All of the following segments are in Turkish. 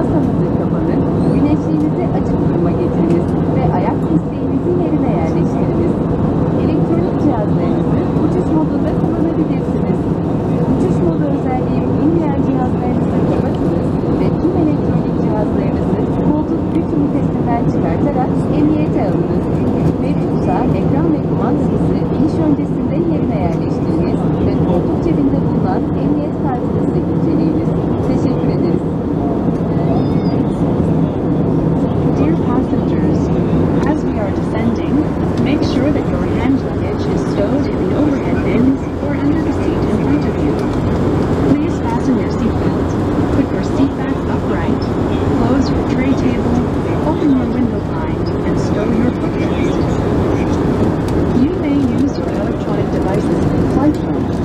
masanızı kapanır, güneşliğinizi açık duruma getiriniz ve ayak desteğinizi yerine yerleştiriniz. Elektronik cihazlarınızı uçuş modunda kullanabilirsiniz. Uçuş modu özelliği bulunmayan cihazlarınızı kapatınız ve tüm elektronik cihazlarınızı koltuk güç ünitesinden çıkartarak emniyete alınız. Mevcutsa ekran ve kumandanızı iniş öncesinde yerine yerleştiriniz ve koltuk cebinde bulunan emniyet kartınızı inceleyiniz. Teşekkür ederiz. Dear passengers, as we are descending, make sure that your hand luggage is stowed in the overhead bins or under the seat in front of you. Please fasten your seatbelt, put your seat back upright, close your tray table, open your window blind, and stow your bookcase. You may use your electronic devices in flight mode.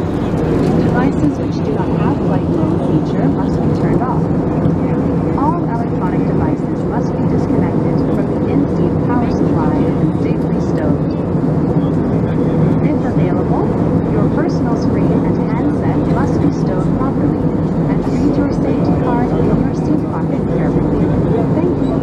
Devices which do not have flight mode feature must be turned off. All electronic devices must be disconnected from the in-seat power supply and safely stowed. If available, your personal screen and handset must be stowed properly, and read your safety card in your seat pocket carefully. Thank you.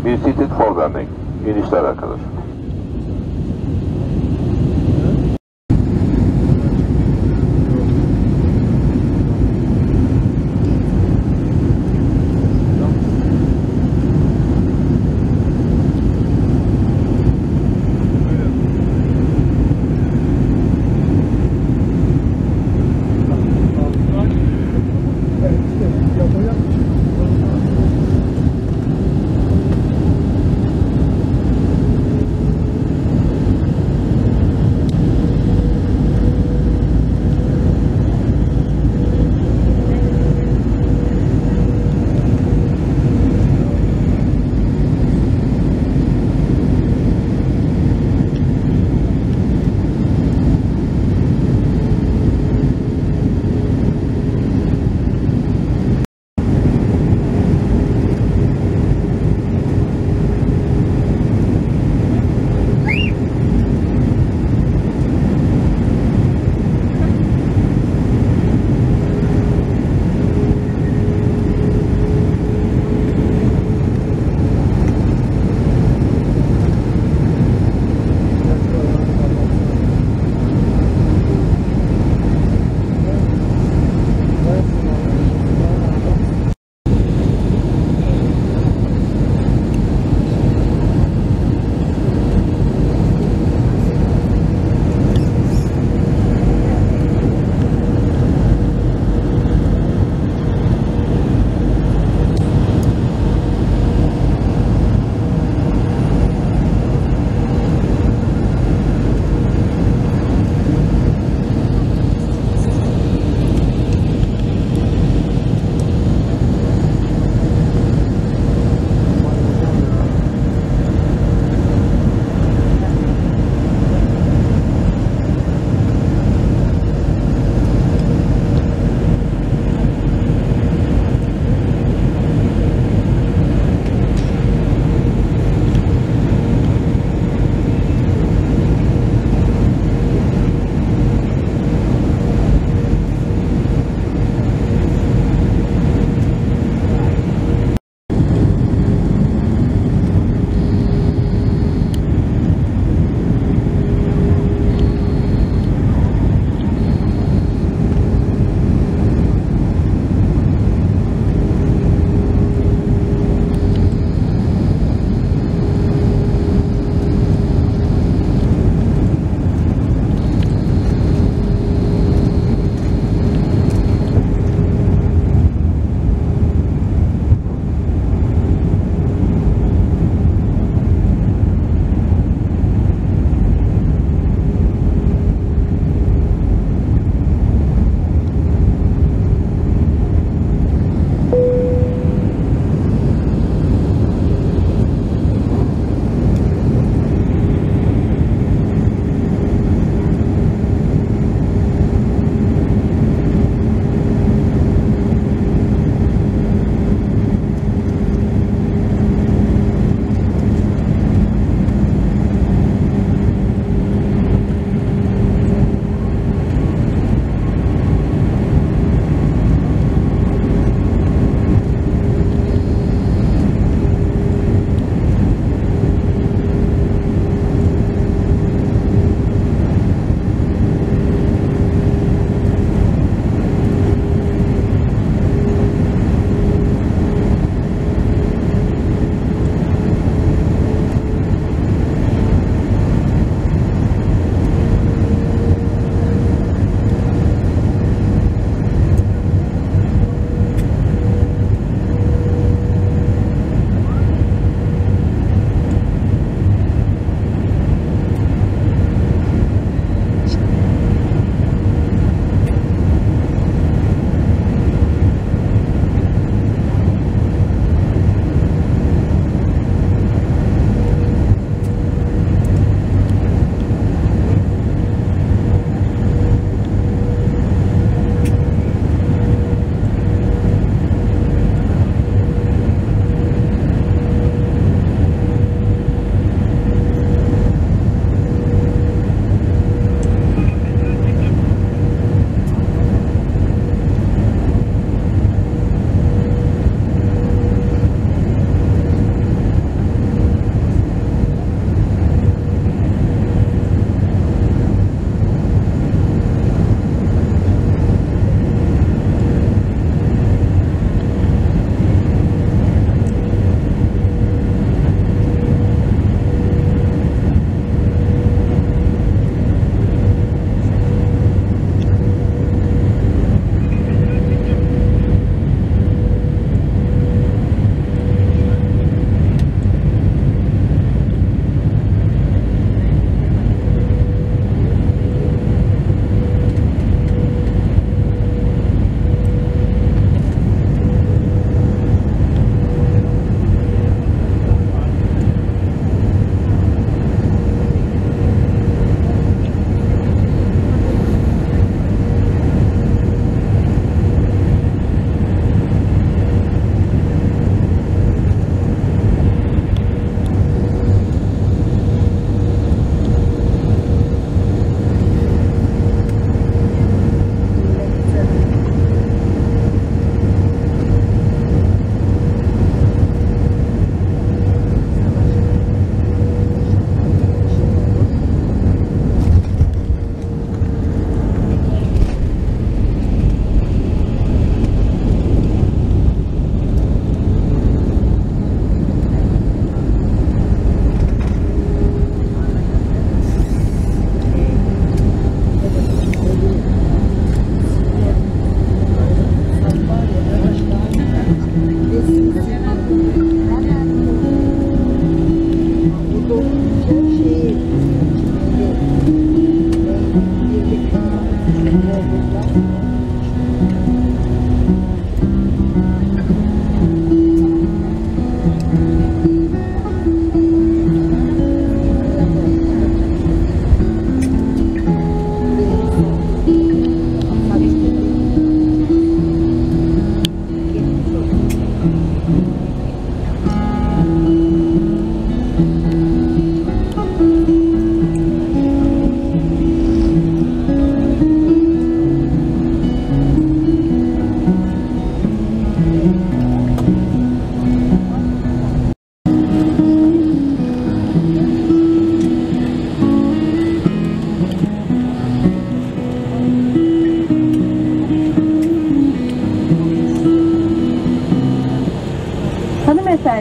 Be seated for landing. İnişler arkadaşlar.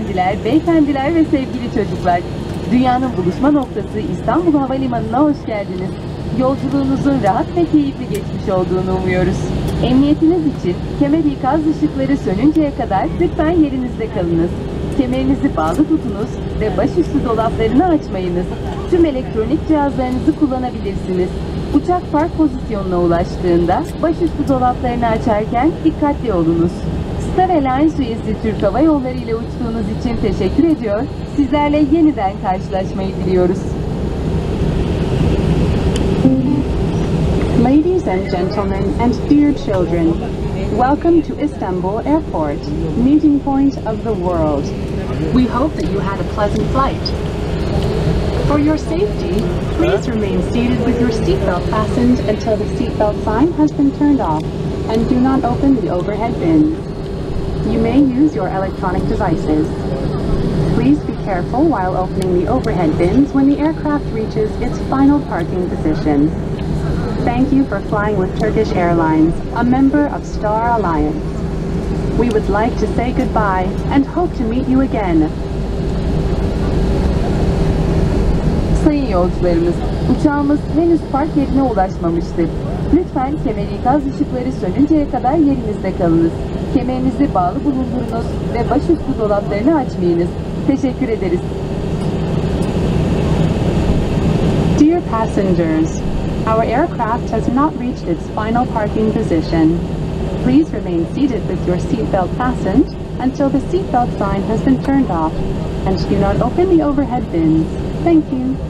hanımefendiler, beyefendiler ve sevgili çocuklar. Dünyanın buluşma noktası İstanbul Havalimanı'na hoş geldiniz. Yolculuğunuzun rahat ve keyifli geçmiş olduğunu umuyoruz. Emniyetiniz için kemer ikaz ışıkları sönünceye kadar lütfen yerinizde kalınız. Kemerinizi bağlı tutunuz ve başüstü dolaplarını açmayınız. Tüm elektronik cihazlarınızı kullanabilirsiniz. Uçak park pozisyonuna ulaştığında başüstü dolaplarını açarken dikkatli olunuz. Star Alliance üyesi Türk Hava Yolları ile uçtuğunuz için teşekkür ediyor. Sizlerle yeniden karşılaşmayı diliyoruz. Ladies and gentlemen and dear children, welcome to Istanbul Airport, meeting point of the world. We hope that you had a pleasant flight. For your safety, please remain seated with your seatbelt fastened until the seatbelt sign has been turned off, and do not open the overhead bins. You may use your electronic devices. Please be careful while opening the overhead bins when the aircraft reaches its final parking position. Thank you for flying with Turkish Airlines, a member of Star Alliance. We would like to say goodbye and hope to meet you again. Sayın yolcularımız, uçağımız henüz park yerine ulaşmamıştır. Lütfen kemer ikaz ışıkları sönünceye kadar yerinizde kalınız. Kemerinizi bağlı bulundurunuz ve başüstü dolaplarını açmayınız. Teşekkür ederiz. Dear passengers, our aircraft has not reached its final parking position. Please remain seated with your seatbelt fastened until the seatbelt sign has been turned off, and do not open the overhead bins. Thank you.